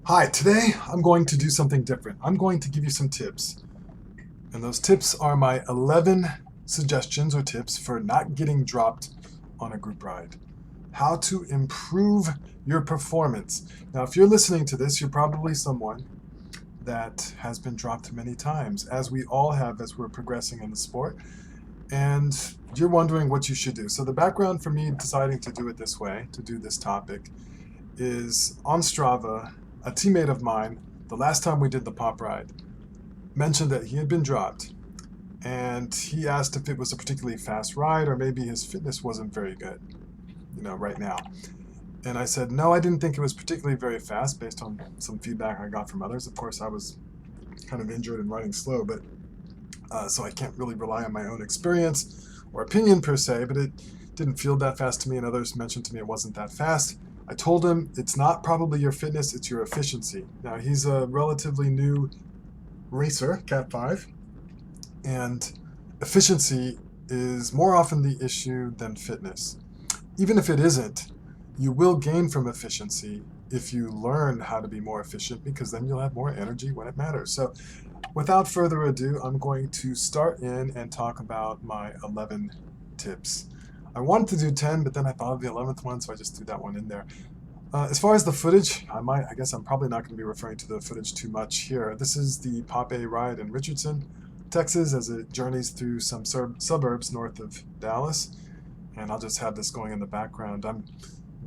Hi, today I'm going to do something different. I'm going to give you some tips. And those tips are my 11 suggestions or tips for not getting dropped on a group ride. How to improve your performance. Now, if you're listening to this, you're probably someone that has been dropped many times, as we all have as we're progressing in the sport. And you're wondering what you should do. So, the background for me deciding to do it this way, to do this topic, is on Strava, a teammate of mine, the last time we did the pop ride, mentioned that he had been dropped. And he asked if it was a particularly fast ride or maybe his fitness wasn't very good, right now. And I said, no, I didn't think it was particularly very fast based on some feedback I got from others. Of course, I was kind of injured and running slow, but so I can't really rely on my own experience or opinion per se, but it didn't feel that fast to me, and others mentioned to me it wasn't that fast. I told him it's not probably your fitness, it's your efficiency. Now, he's a relatively new racer, Cat 5, and efficiency is more often the issue than fitness. Even if it isn't, you will gain from efficiency if you learn how to be more efficient, because then you'll have more energy when it matters. So without further ado, I'm going to start in and talk about my 11 tips. I wanted to do 10, but then I thought of the 11th one, so I just threw that one in there. As far as the footage, I guess I'm probably not going to be referring to the footage too much here. This is the Pop A ride in Richardson, Texas, as it journeys through some suburbs north of Dallas. And I'll just have this going in the background. I'm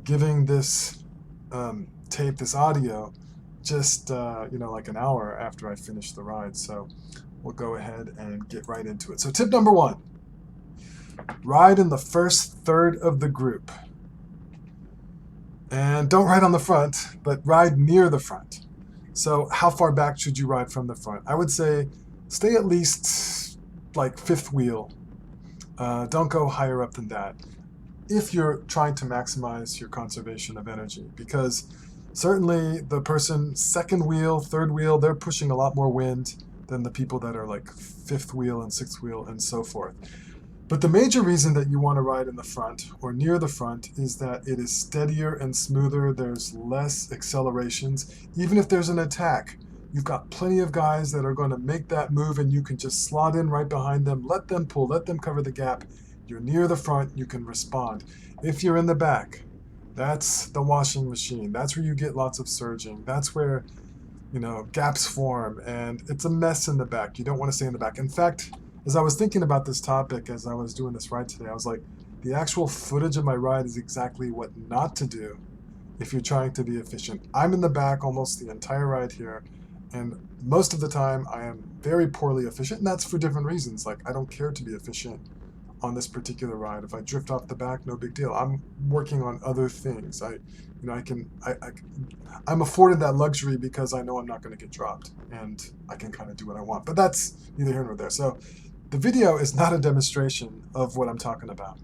giving this tape, this audio, just like an hour after I finish the ride. So we'll go ahead and get right into it. So tip number one, ride in the first third of the group. And don't ride on the front, but ride near the front. So how far back should you ride from the front? I would say stay at least like fifth wheel. Don't go higher up than that if you're trying to maximize your conservation of energy, because certainly the person second wheel, third wheel, they're pushing a lot more wind than the people that are like fifth wheel and sixth wheel and so forth. But the major reason that you want to ride in the front or near the front is that it is steadier and smoother. There's less accelerations. Even if there's an attack, you've got plenty of guys that are going to make that move, and you can just slot in right behind them, let them pull, let them cover the gap. You're near the front, you can respond. If you're in the back, that's the washing machine. That's where you get lots of surging. That's where, gaps form, and it's a mess in the back. You don't want to stay in the back. In fact, as I was thinking about this topic, as I was doing this ride today, I was like, the actual footage of my ride is exactly what not to do if you're trying to be efficient. I'm in the back almost the entire ride here, and most of the time I am very poorly efficient, and that's for different reasons. Like, I don't care to be efficient on this particular ride. If I drift off the back, no big deal. I'm working on other things. I'm afforded that luxury because I know I'm not going to get dropped, and I can kind of do what I want. But that's neither here nor there. So the video is not a demonstration of what I'm talking about.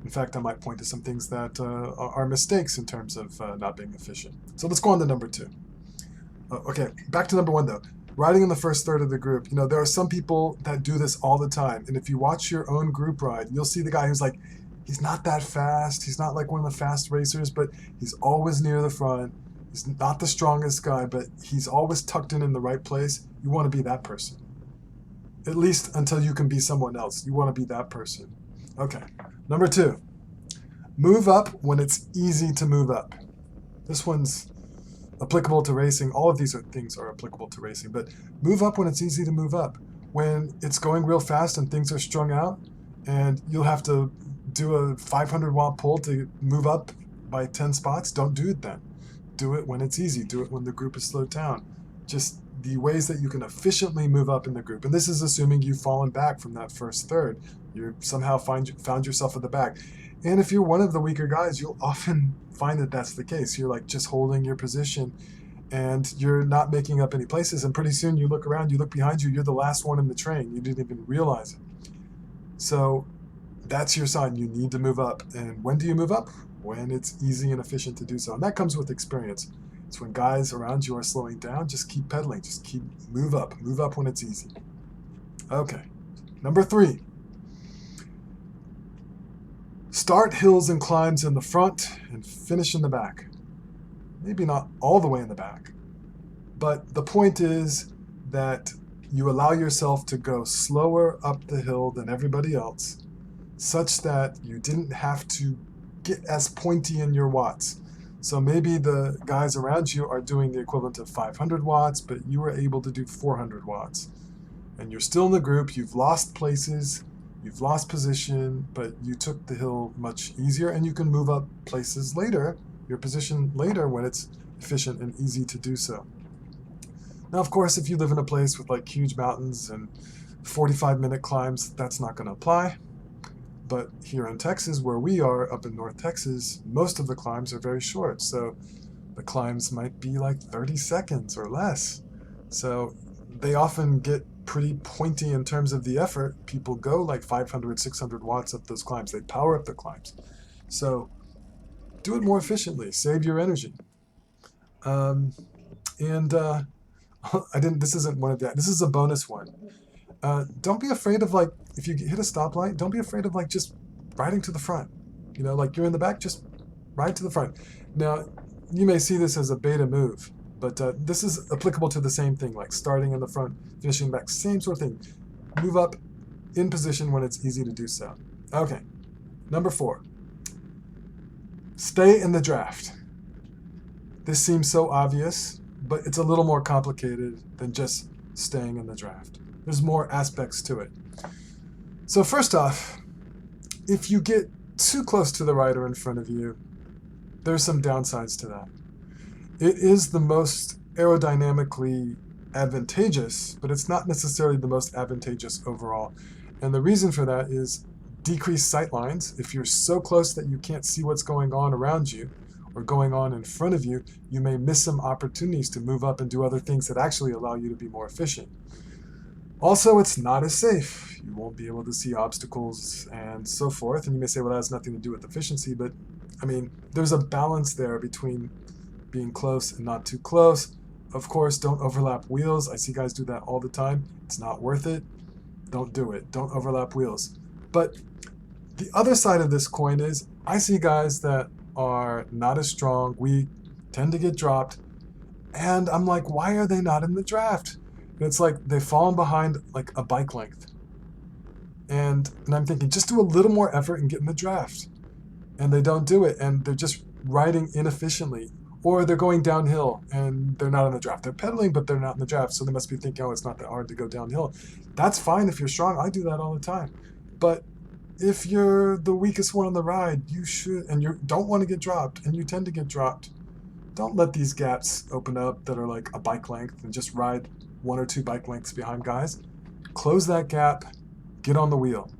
In fact, I might point to some things that are mistakes in terms of not being efficient. So let's go on to number two. Okay, back to number one though. Riding in the first third of the group. There are some people that do this all the time. And if you watch your own group ride, you'll see the guy who's like, he's not that fast. He's not like one of the fast racers, but he's always near the front. He's not the strongest guy, but he's always tucked in the right place. You want to be that person. At least until you can be someone else. You want to be that person. Okay. Number two, move up when it's easy to move up. This one's applicable to racing. All of these things are applicable to racing, but move up when it's easy to move up. When it's going real fast and things are strung out and you'll have to do a 500-watt pull to move up by 10 spots, don't do it then. Do it when it's easy. Do it when the group is slowed down. Just the ways that you can efficiently move up in the group. And this is assuming you've fallen back from that first third. You somehow found yourself at the back. And if you're one of the weaker guys, you'll often find that that's the case. You're like just holding your position and you're not making up any places. And pretty soon you look around, you look behind you, you're the last one in the train. You didn't even realize it. So that's your sign. You need to move up. And when do you move up? When it's easy and efficient to do so. And that comes with experience. It's when guys around you are slowing down, just keep pedaling, just move up when it's easy. Okay, number three, start hills and climbs in the front and finish in the back. Maybe not all the way in the back, But the point is that you allow yourself to go slower up the hill than everybody else, such that you didn't have to get as pointy in your watts. So maybe the guys around you are doing the equivalent of 500 watts, but you were able to do 400 watts. And you're still in the group, you've lost places, you've lost position, but you took the hill much easier, and you can move up places later, your position later, when it's efficient and easy to do so. Now, of course, if you live in a place with like huge mountains and 45-minute climbs, that's not going to apply. But here in Texas, where we are, up in North Texas, most of the climbs are very short. So the climbs might be like 30 seconds or less. So they often get pretty pointy in terms of the effort. People go like 500, 600 watts up those climbs. They power up the climbs. So do it more efficiently. Save your energy. And I didn't. This isn't one of that. This is a bonus one. Don't be afraid of, like, if you hit a stoplight, don't be afraid of like just riding to the front. You know, like you're in the back, just ride to the front. Now, you may see this as a beta move, but this is applicable to the same thing, like starting in the front, finishing back, same sort of thing. Move up in position when it's easy to do so. Okay, number 4. Stay in the draft. This seems so obvious, but it's a little more complicated than just staying in the draft. There's more aspects to it. So first off, if you get too close to the rider in front of you, there's some downsides to that. It is the most aerodynamically advantageous, but it's not necessarily the most advantageous overall. And the reason for that is decreased sight lines. If you're so close that you can't see what's going on around you or going on in front of you, you may miss some opportunities to move up and do other things that actually allow you to be more efficient. Also, it's not as safe. You won't be able to see obstacles and so forth. And you may say, well, that has nothing to do with efficiency. But, I mean, there's a balance there between being close and not too close. Of course, don't overlap wheels. I see guys do that all the time. It's not worth it. Don't do it. Don't overlap wheels. But the other side of this coin is I see guys that are not as strong, weak, tend to get dropped. And I'm like, why are they not in the draft? And it's like they've fallen behind like a bike length. And I'm thinking, just do a little more effort and get in the draft. And they don't do it, and they're just riding inefficiently. Or they're going downhill and they're not in the draft. They're pedaling, but they're not in the draft. So they must be thinking, oh, it's not that hard to go downhill. That's fine if you're strong. I do that all the time. But if you're the weakest one on the ride, you should, and you don't want to get dropped, and you tend to get dropped, don't let these gaps open up that are like a bike length and just ride 1 or 2 bike lengths behind guys. Close that gap, get on the wheel.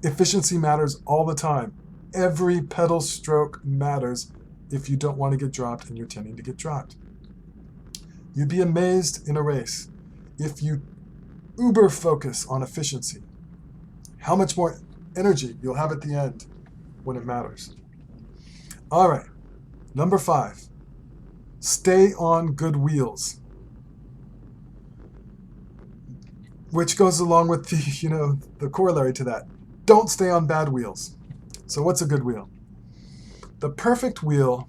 Efficiency matters all the time. Every pedal stroke matters if you don't want to get dropped and you're tending to get dropped. You'd be amazed in a race if you uber focus on efficiency, how much more energy you'll have at the end when it matters. All right, number 5, stay on good wheels. Which goes along with the corollary to that. Don't stay on bad wheels. So what's a good wheel? The perfect wheel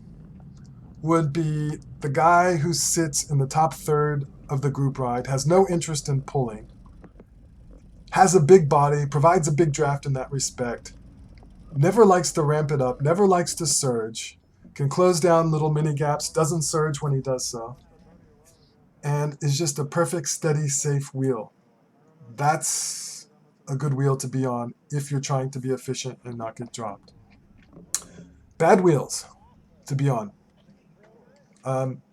would be the guy who sits in the top third of the group ride, has no interest in pulling, has a big body, provides a big draft in that respect, never likes to ramp it up, never likes to surge, can close down little mini gaps, doesn't surge when he does so, and is just a perfect, steady, safe wheel. That's a good wheel to be on if you're trying to be efficient and not get dropped. Bad wheels to be on.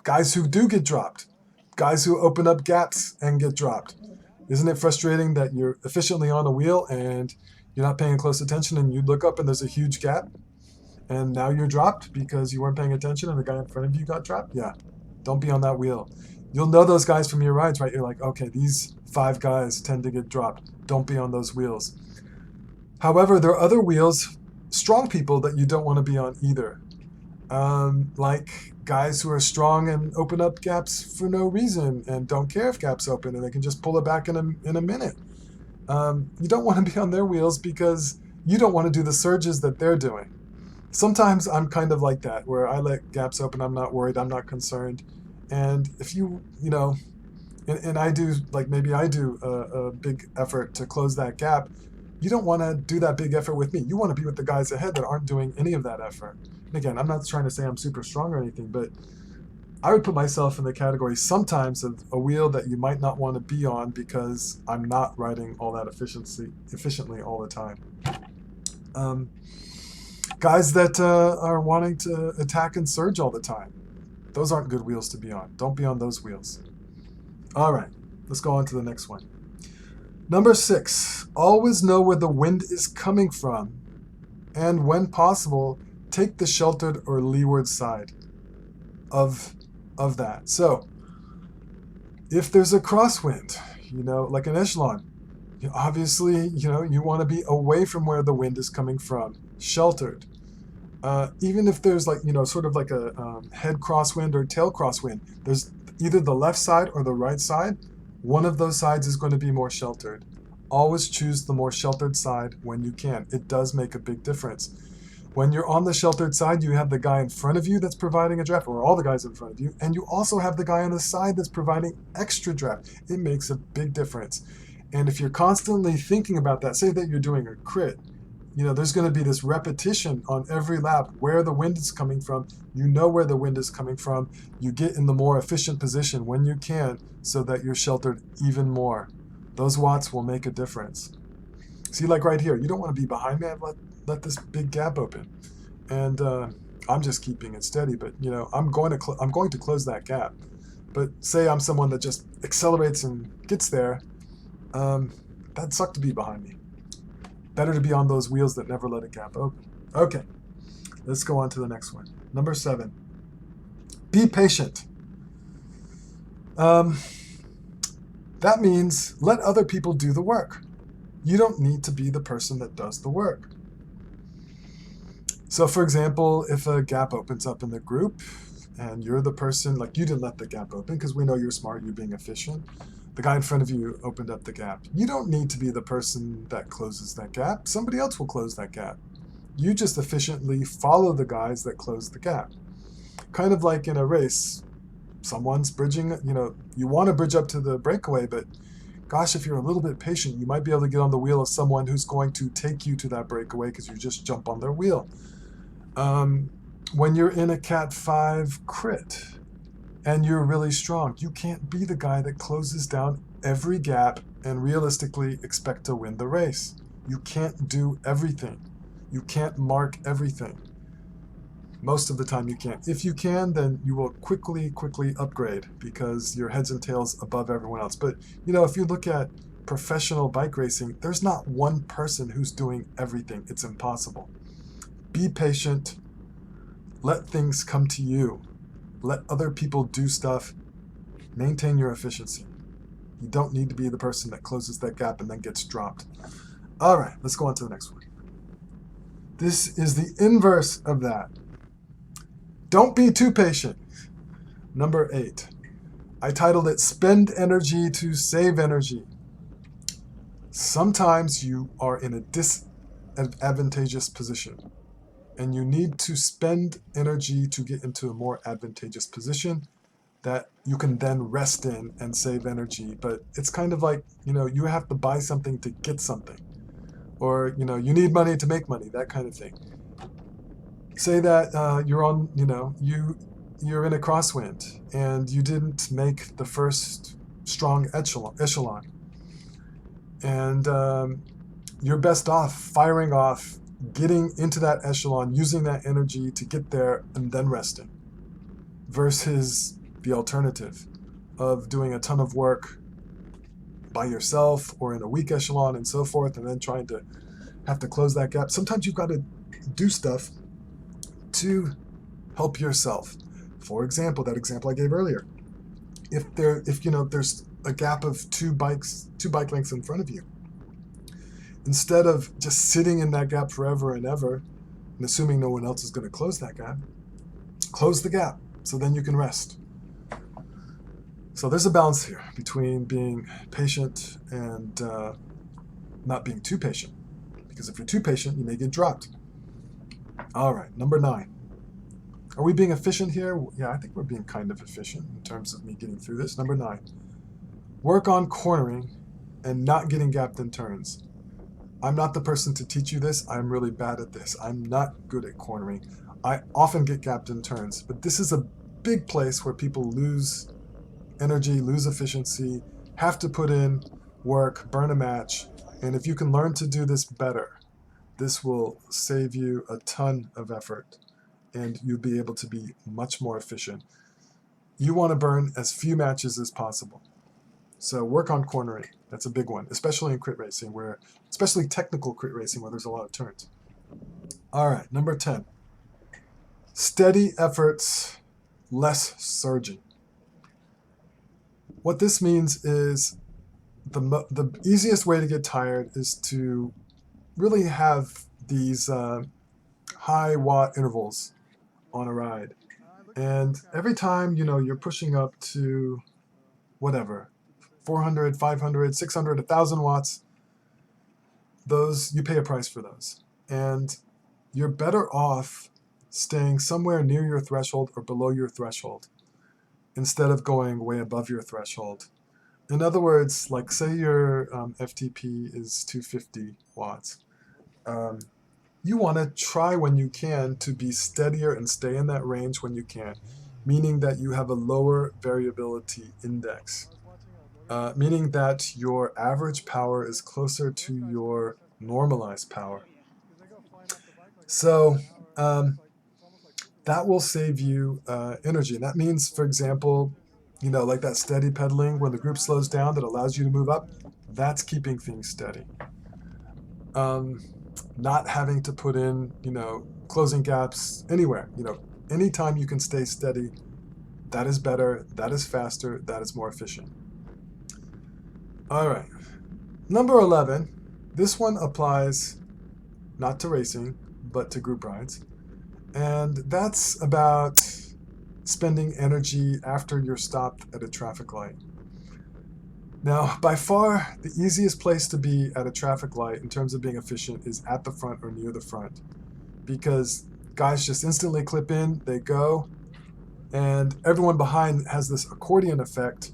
Guys who do get dropped. Guys who open up gaps and get dropped. Isn't it frustrating that you're efficiently on a wheel and you're not paying close attention and you look up and there's a huge gap and now you're dropped because you weren't paying attention and the guy in front of you got dropped? Yeah, don't be on that wheel. You'll know those guys from your rides, right? You're like, okay, these 5 guys tend to get dropped. Don't be on those wheels. However, there are other wheels, strong people, that you don't want to be on either. Like guys who are strong and open up gaps for no reason and don't care if gaps open and they can just pull it back in a minute. You don't want to be on their wheels because you don't want to do the surges that they're doing. Sometimes I'm kind of like that, where I let gaps open, I'm not worried, I'm not concerned, And if and I do, like maybe I do a big effort to close that gap, you don't want to do that big effort with me. You want to be with the guys ahead that aren't doing any of that effort. And again, I'm not trying to say I'm super strong or anything, but I would put myself in the category sometimes of a wheel that you might not want to be on because I'm not riding all that efficiently all the time. Um, Guys that are wanting to attack and surge all the time, those aren't good wheels to be on. Don't be on those wheels. All right, let's go on to the next one. Number 6, always know where the wind is coming from, and when possible, take the sheltered or leeward side of that. So, if there's a crosswind, like an echelon, obviously, you want to be away from where the wind is coming from, sheltered. Even if there's sort of like a head crosswind or tail crosswind, there's either the left side or the right side. One of those sides is going to be more sheltered. Always choose the more sheltered side when you can. It does make a big difference. When you're on the sheltered side, you have the guy in front of you that's providing a draft, or all the guys in front of you, and you also have the guy on the side that's providing extra draft. It makes a big difference. And if you're constantly thinking about that, say that you're doing a crit, there's going to be this repetition on every lap where the wind is coming from. You know where the wind is coming from. You get in the more efficient position when you can so that you're sheltered even more. Those watts will make a difference. See, like right here, you don't want to be behind me. I've let this big gap open. And I'm just keeping it steady, but I'm going to close that gap. But say I'm someone that just accelerates and gets there, that'd suck to be behind me. Better to be on those wheels that never let a gap open. Okay, let's go on to the next one. Number 7, be patient. That means let other people do the work. You don't need to be the person that does the work. So for example, if a gap opens up in the group and you're the person, like you didn't let the gap open because we know you're smart, you're being efficient. The guy in front of you opened up the gap. You don't need to be the person that closes that gap. Somebody else will close that gap. You just efficiently follow the guys that close the gap. Kind of like in a race, someone's bridging, you want to bridge up to the breakaway, but gosh, if you're a little bit patient, you might be able to get on the wheel of someone who's going to take you to that breakaway because you just jump on their wheel. When you're in a Cat 5 crit, and you're really strong, you can't be the guy that closes down every gap and realistically expect to win the race. You can't do everything. You can't mark everything. Most of the time you can't. If you can, then you will quickly upgrade because you're heads and tails above everyone else. But, if you look at professional bike racing, there's not one person who's doing everything. It's impossible. Be patient. Let things come to you. Let other people do stuff. Maintain your efficiency. You don't need to be the person that closes that gap and then gets dropped. All right, let's go on to the next one. This is the inverse of that. Don't be too patient. Number 8. I titled it Spend Energy to Save Energy. Sometimes you are in a disadvantageous position, and you need to spend energy to get into a more advantageous position that you can then rest in and save energy. But it's kind of like, you have to buy something to get something. Or, you need money to make money, that kind of thing. Say that you're on, you're in a crosswind and you didn't make the first strong echelon. And you're best off firing off, getting into that echelon, using that energy to get there and then resting, versus the alternative of doing a ton of work by yourself or in a weak echelon and so forth, and then trying to have to close that gap. Sometimes you've got to do stuff to help yourself. For example, that example I gave earlier. If there's a gap of two bike lengths in front of you, instead of just sitting in that gap forever and ever and assuming no one else is going to close that gap, close the gap so then you can rest. So there's a balance here between being patient and not being too patient. Because if you're too patient, you may get dropped. All right, number 9. Are we being efficient here? Yeah, I think we're being kind of efficient in terms of me getting through this. Number 9, work on cornering and not getting gapped in turns. I'm not the person to teach you this. I'm really bad at this. I'm not good at cornering. I often get gapped in turns, but this is a big place where people lose energy, lose efficiency, have to put in work, burn a match. And if you can learn to do this better, this will save you a ton of effort and you'll be able to be much more efficient. You want to burn as few matches as possible. So work on cornering. That's a big one, especially in crit racing, especially technical crit racing where there's a lot of turns. All right, number 10. Steady efforts, less surging. What this means is the easiest way to get tired is to really have these high watt intervals on a ride. And every time, you're pushing up to whatever, 400, 500, 600, 1,000 watts, you pay a price for those. And you're better off staying somewhere near your threshold or below your threshold instead of going way above your threshold. In other words, like say your FTP is 250 watts. You want to try when you can to be steadier and stay in that range when you can, meaning that you have a lower variability index, meaning that your average power is closer to your normalized power. So that will save you energy. And that means, for example, like that steady pedaling when the group slows down that allows you to move up, that's keeping things steady. Not having to put in, closing gaps anywhere. Anytime you can stay steady, that is better, that is faster, that is more efficient. All right. Number 11, this one applies not to racing, but to group rides. And that's about spending energy after you're stopped at a traffic light. Now, by far, the easiest place to be at a traffic light in terms of being efficient is at the front or near the front, because guys just instantly clip in, they go, and everyone behind has this accordion effect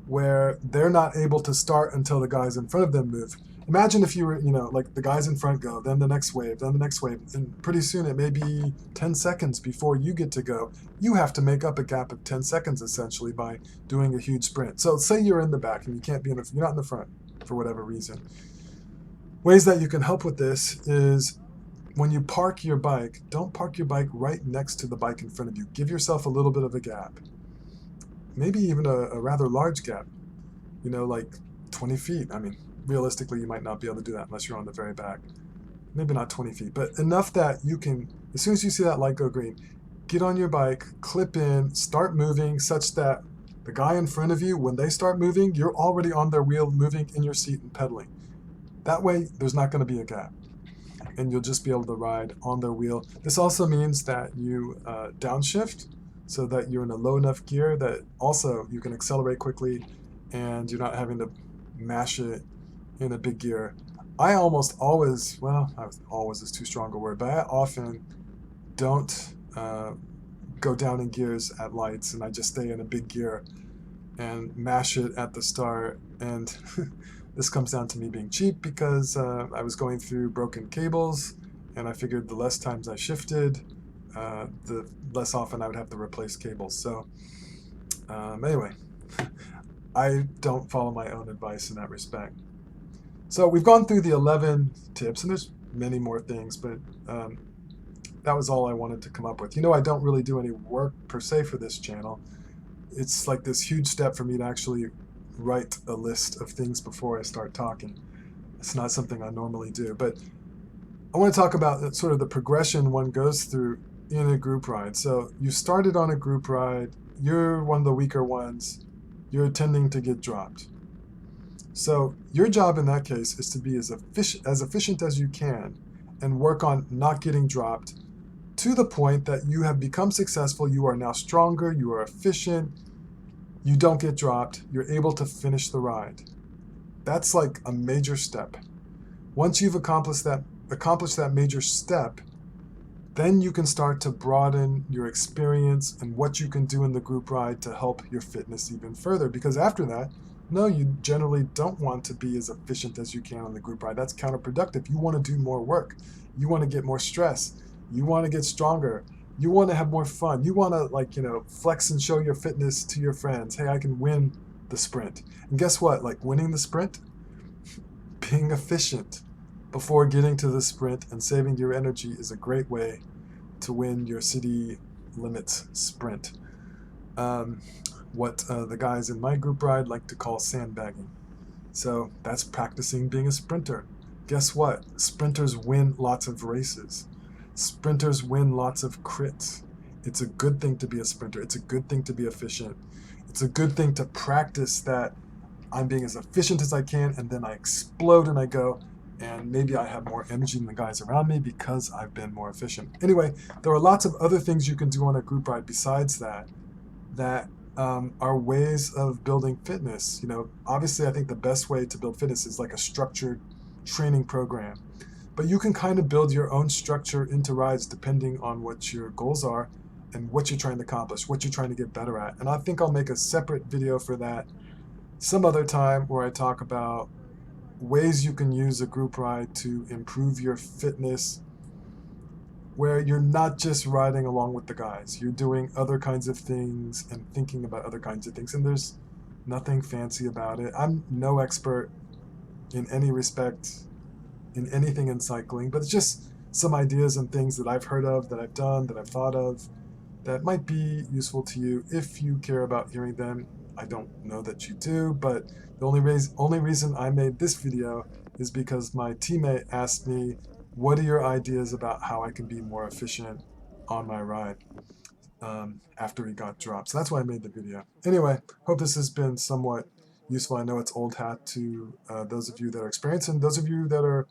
where they're not able to start until the guys in front of them move. Imagine if you were, like the guys in front go, then the next wave, and pretty soon it may be 10 seconds before you get to go. You have to make up a gap of 10 seconds essentially by doing a huge sprint. So say you're in the back and you can't be you're not in the front for whatever reason. Ways that you can help with this is when you park your bike, don't park your bike right next to the bike in front of you. Give yourself a little bit of a gap. Maybe even a rather large gap, like 20 feet. I mean, realistically, you might not be able to do that unless you're on the very back. Maybe not 20 feet, but enough that you can, as soon as you see that light go green, get on your bike, clip in, start moving such that the guy in front of you, when they start moving, you're already on their wheel, moving in your seat and pedaling. That way, there's not going to be a gap, and you'll just be able to ride on their wheel. This also means that you downshift so that you're in a low enough gear that also you can accelerate quickly and you're not having to mash it in a big gear. I almost always, always is too strong a word, but I often don't go down in gears at lights, and I just stay in a big gear and mash it at the start. And this comes down to me being cheap because I was going through broken cables, and I figured the less times I shifted, the less often I would have to replace cables. So anyway, I don't follow my own advice in that respect. So we've gone through the 11 tips, and there's many more things, but that was all I wanted to come up with. I don't really do any work per se for this channel. It's like this huge step for me to actually write a list of things before I start talking. It's not something I normally do, but I want to talk about sort of the progression one goes through in a group ride. So you started on a group ride, you're one of the weaker ones, you're tending to get dropped. So your job in that case is to be as efficient as you can and work on not getting dropped to the point that you have become successful, you are now stronger, you are efficient, you don't get dropped, you're able to finish the ride. That's like a major step. Once you've accomplished that major step, then you can start to broaden your experience and what you can do in the group ride to help your fitness even further. Because after that, no, you generally don't want to be as efficient as you can on the group ride. That's counterproductive. You want to do more work. You want to get more stress. You want to get stronger. You want to have more fun. You want to flex and show your fitness to your friends. Hey, I can win the sprint. And guess what? Like winning the sprint, being efficient before getting to the sprint and saving your energy is a great way to win your city limits sprint. What the guys in my group ride like to call sandbagging. So that's practicing being a sprinter. Guess what? Sprinters win lots of races. Sprinters win lots of crits. It's a good thing to be a sprinter. It's a good thing to be efficient. It's a good thing to practice that I'm being as efficient as I can, and then I explode and I go, and maybe I have more energy than the guys around me because I've been more efficient. Anyway, there are lots of other things you can do on a group ride besides that are ways of building fitness. Obviously I think the best way to build fitness is like a structured training program. But you can kind of build your own structure into rides depending on what your goals are and what you're trying to accomplish, what you're trying to get better at. And I think I'll make a separate video for that some other time where I talk about ways you can use a group ride to improve your fitness, where you're not just riding along with the guys. You're doing other kinds of things and thinking about other kinds of things. And there's nothing fancy about it. I'm no expert in any respect in anything in cycling, but it's just some ideas and things that I've heard of, that I've done, that I've thought of, that might be useful to you if you care about hearing them. I don't know that you do, but the only reason I made this video is because my teammate asked me, what are your ideas about how I can be more efficient on my ride after he got dropped? So that's why I made the video. Anyway, hope this has been somewhat useful. I know it's old hat to those of you that are experienced, and those of you that are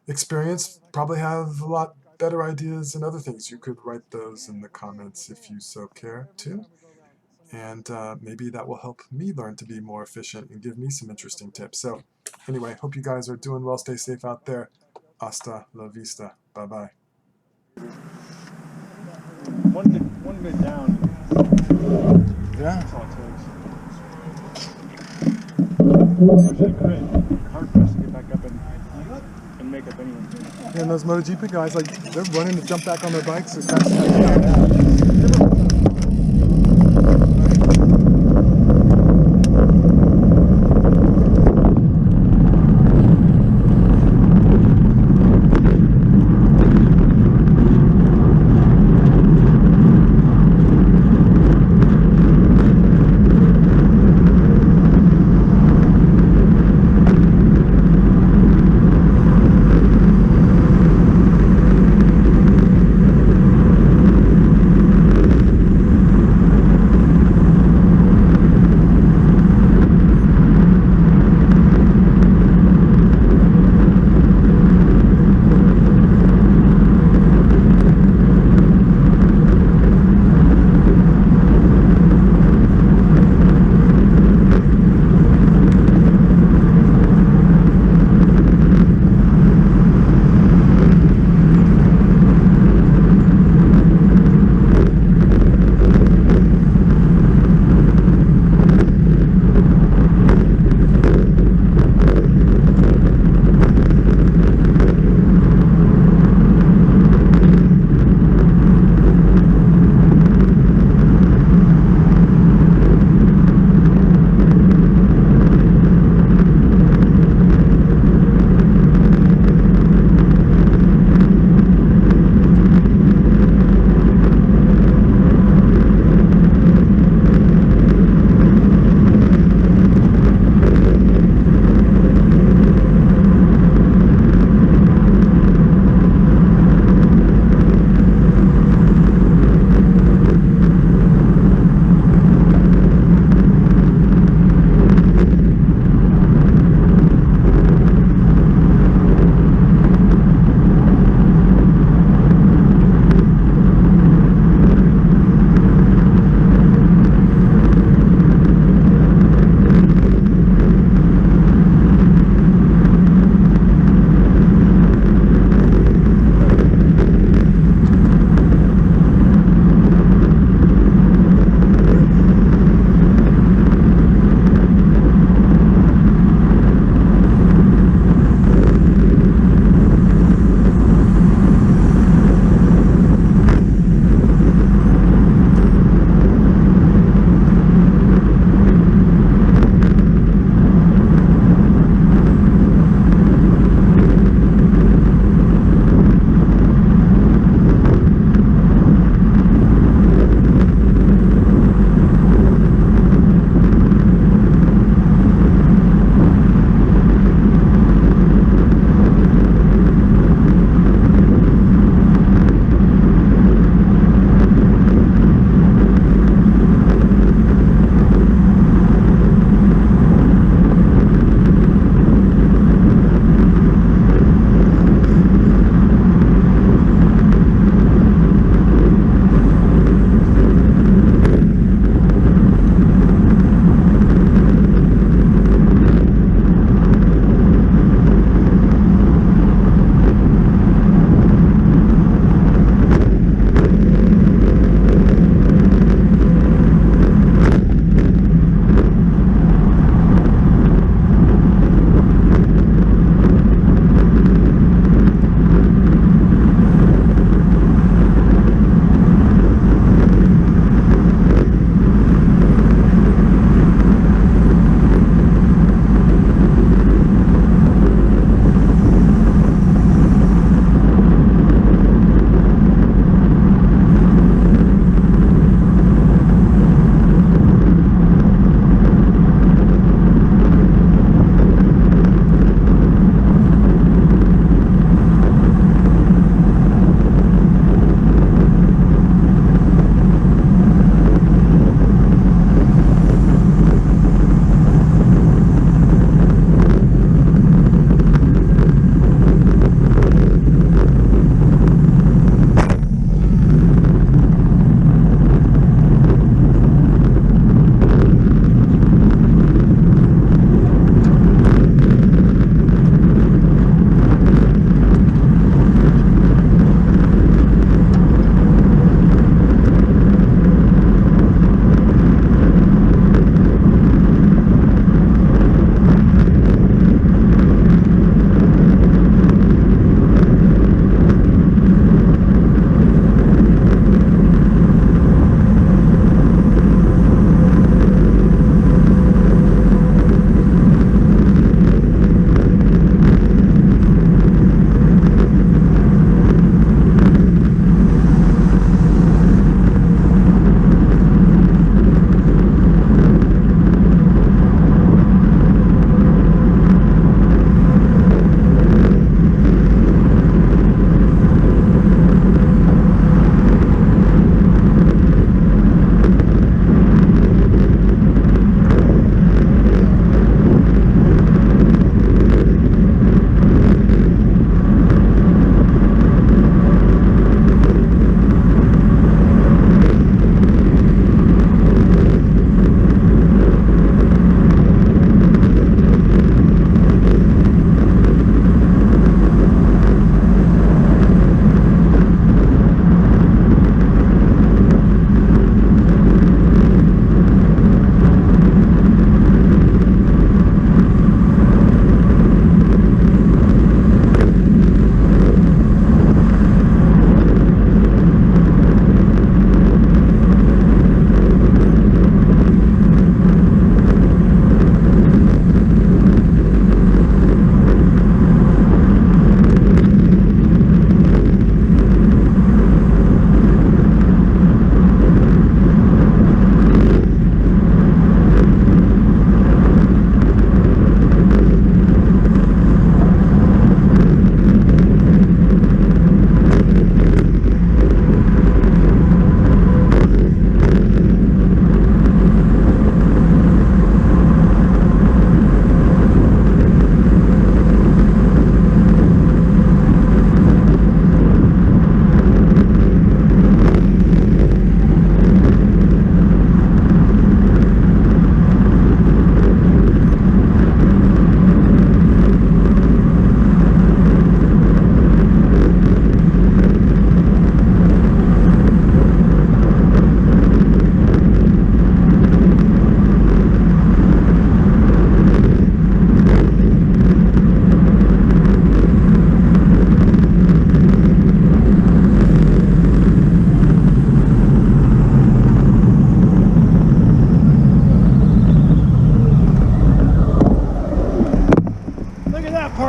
experienced probably have a lot better ideas and other things. You could write those in the comments if you so care to. And maybe that will help me learn to be more efficient and give me some interesting tips. So anyway, hope you guys are doing well. Stay safe out there. Hasta la vista. Bye-bye. One bit down. Yeah. That's all it takes. Actually, great. Hard pressed to get back up and make up anyway. Yeah, and those MotoGP guys, they're running to jump back on their bikes as fast as they can.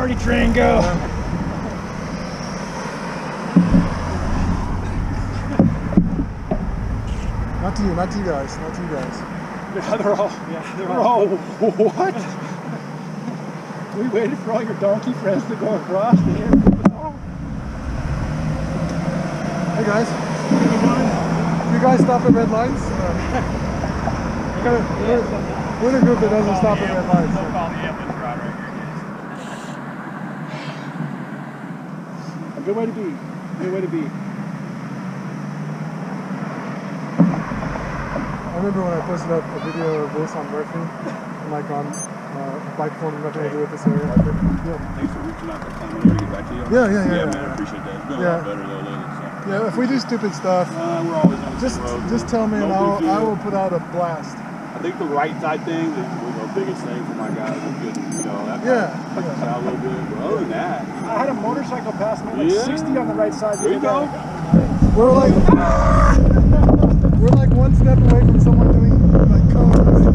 party train go. Not to you guys, not to you guys. Yeah, they're all, what? We waited for all your donkey friends to go across to hear what. Hey guys. You guys stop at red lights? We're in a group that doesn't stop at red lights. So. A good way to be. Good way to be. I remember when I posted up a video of this on Murphy, and like on bike form, nothing to do with this area. Thanks for reaching out to plan whenever we get back to you. Yeah, man, I appreciate that. It's been a lot better though lately. So. Yeah, if we do stupid stuff, we're always on the road. Just tell me and I will put out a blast. I think the right side thing was our biggest thing for my guys. Was getting, that out a little bit. But other than that, I had a motorcycle pass me like 60 on the right side. There you go. We're like one step away from someone doing like cones.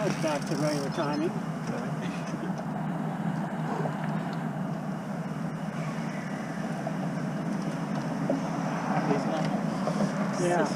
Now it's back to regular timing. Yeah.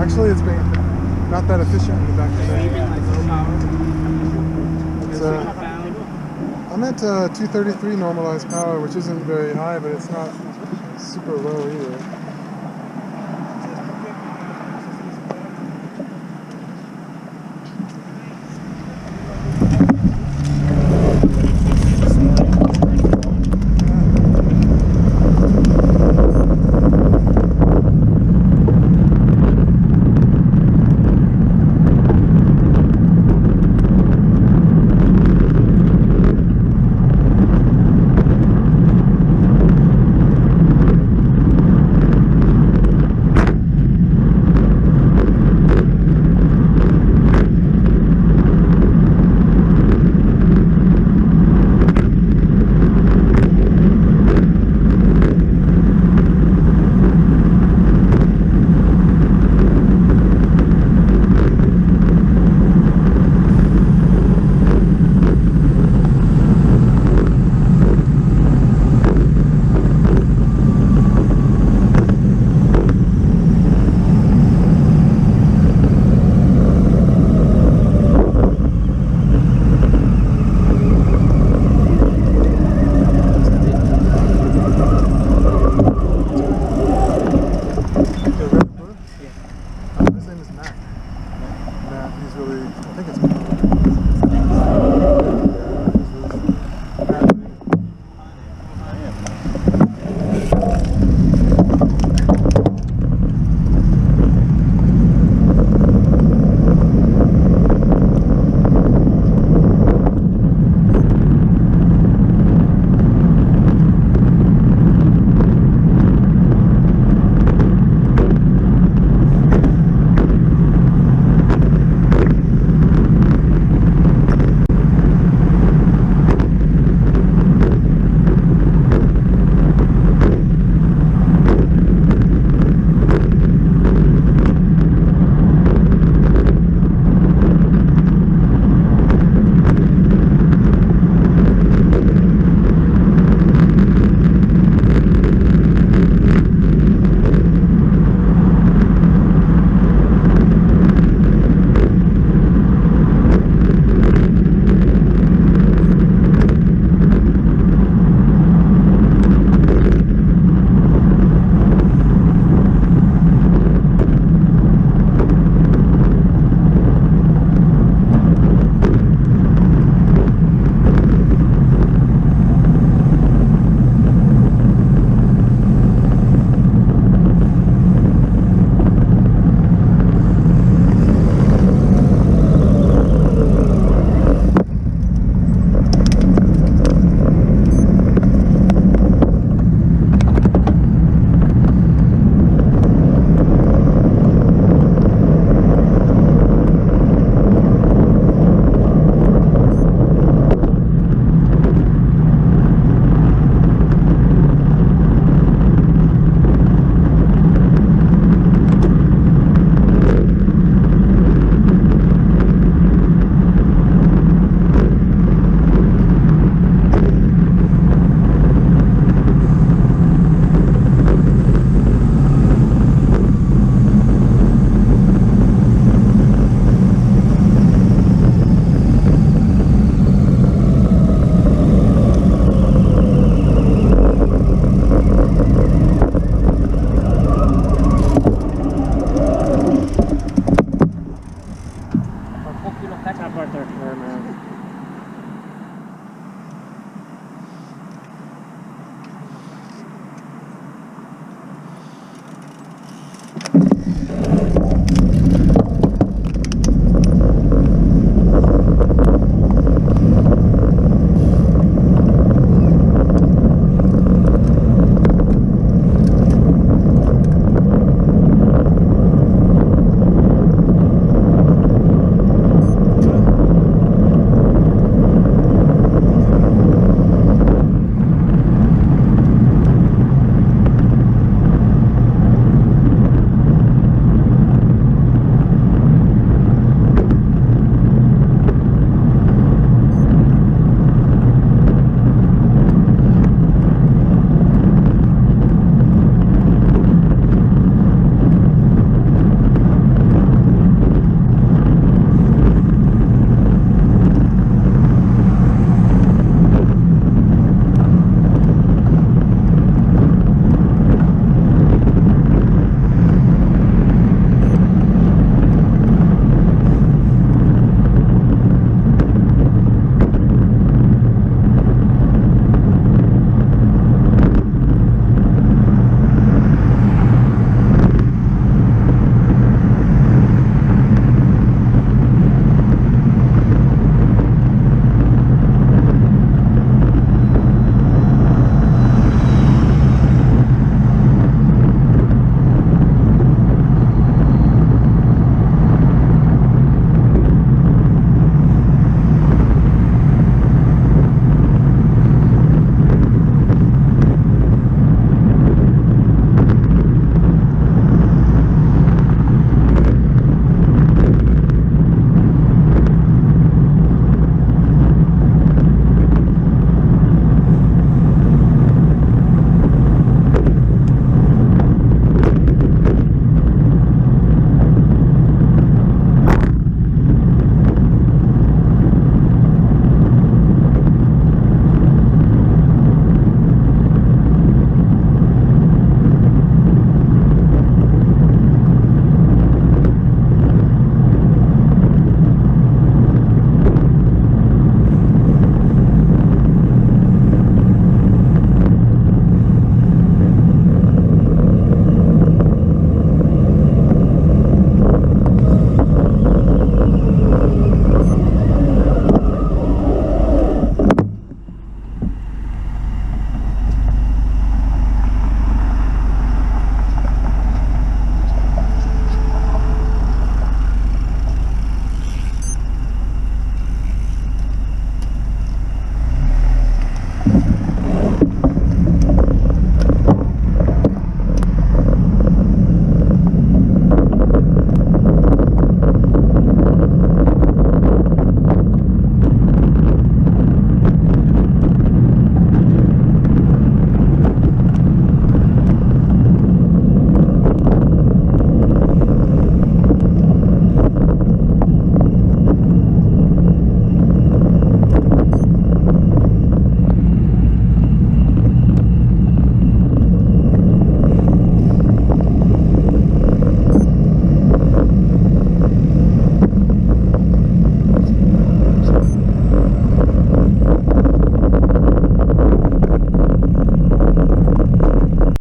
Actually, it's been not that efficient in the back today. I'm at 233 normalized power, which isn't very high, but it's not super low either.